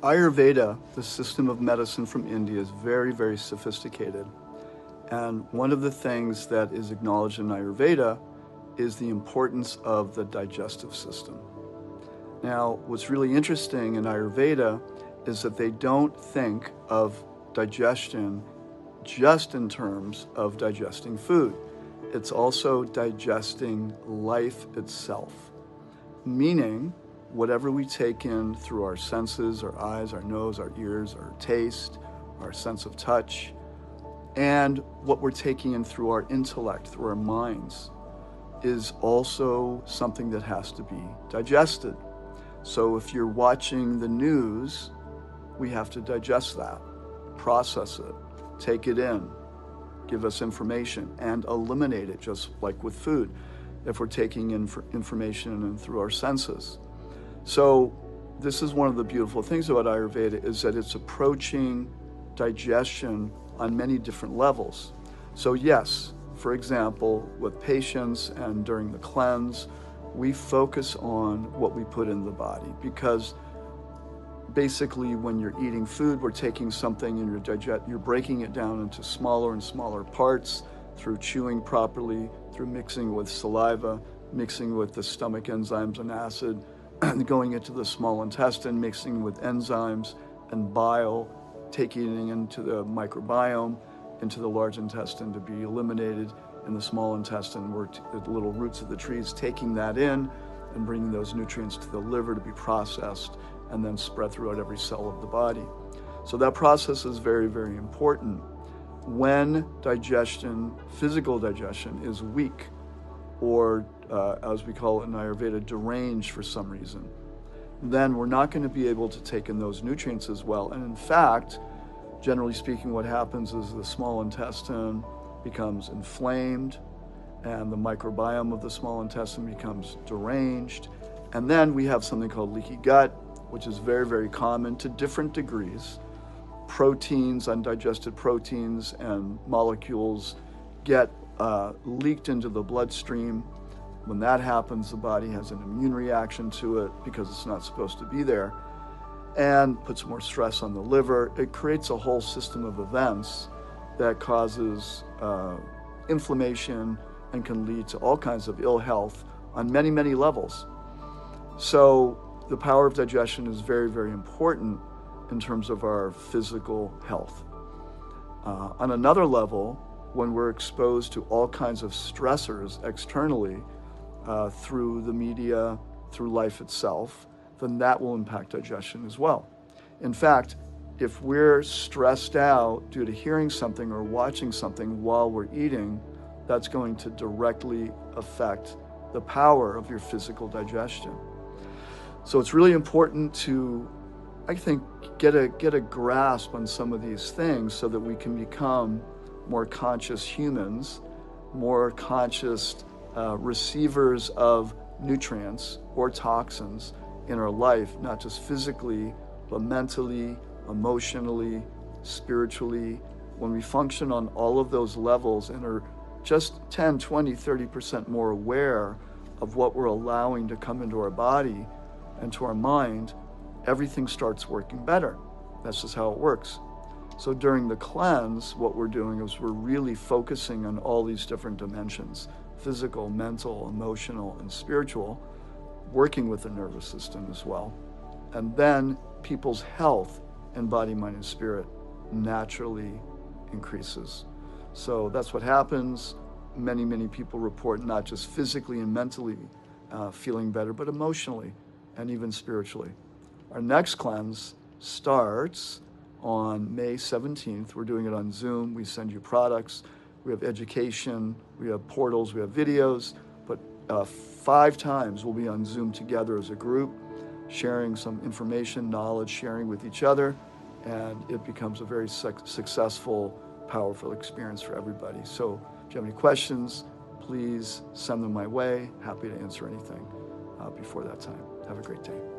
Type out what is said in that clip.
Ayurveda, the system of medicine from India, is very, very sophisticated. And one of the things that is acknowledged in Ayurveda is the importance of the digestive system. Now, what's really interesting in Ayurveda is that they don't think of digestion just in terms of digesting food. It's also digesting life itself, meaning whatever we take in through our senses, our eyes, our nose, our ears, our taste, our sense of touch, and what we're taking in through our intellect, through our minds, is also something that has to be digested. So if you're watching the news, we have to digest that, process it, take it in, give us information, and eliminate it, just like with food, if we're taking in information and through our senses. So this is one of the beautiful things about Ayurveda, is that it's approaching digestion on many different levels. So yes, for example, with patients and during the cleanse, we focus on what we put in the body, because basically when you're eating food, we're taking something and you're breaking it down into smaller and smaller parts through chewing properly, through mixing with saliva, mixing with the stomach enzymes and acid, and going into the small intestine, mixing with enzymes and bile, taking it into the microbiome, into the large intestine to be eliminated, in the small intestine where the little roots of the trees, taking that in and bringing those nutrients to the liver to be processed and then spread throughout every cell of the body. So that process is very, very important. When digestion, physical digestion, is weak, or as we call it in Ayurveda, deranged for some reason, then we're not going to be able to take in those nutrients as well. And in fact, generally speaking, what happens is the small intestine becomes inflamed and the microbiome of the small intestine becomes deranged. And then we have something called leaky gut, which is very, very common to different degrees. Proteins, undigested proteins and molecules get leaked into the bloodstream. When that happens, the body has an immune reaction to it because it's not supposed to be there, and puts more stress on the liver. It creates a whole system of events that causes inflammation and can lead to all kinds of ill health on many, many levels. So the power of digestion is very, very important in terms of our physical health. On another level, when we're exposed to all kinds of stressors externally, through the media, through life itself, then that will impact digestion as well. In fact, if we're stressed out due to hearing something or watching something while we're eating, that's going to directly affect the power of your physical digestion. So it's really important to, I think, get a grasp on some of these things so that we can become more conscious humans, more conscious receivers of nutrients or toxins in our life, not just physically, but mentally, emotionally, spiritually. When we function on all of those levels and are just 10, 20, 30% more aware of what we're allowing to come into our body and to our mind, everything starts working better. That's just how it works. So during the cleanse, what we're doing is we're really focusing on all these different dimensions: physical, mental, emotional, and spiritual, working with the nervous system as well. And then people's health in body, mind, and spirit naturally increases. So that's what happens. Many, many people report not just physically and mentally feeling better, but emotionally and even spiritually. Our next cleanse starts on May 17th. We're doing it on Zoom. We send you products. We have education. We have portals. We have videos. But 5 times we'll be on Zoom together as a group, sharing some information, knowledge, sharing with each other, and it becomes a very successful, powerful experience for everybody. So if you have any questions, please send them my way. Happy to answer anything before that time. Have a great day.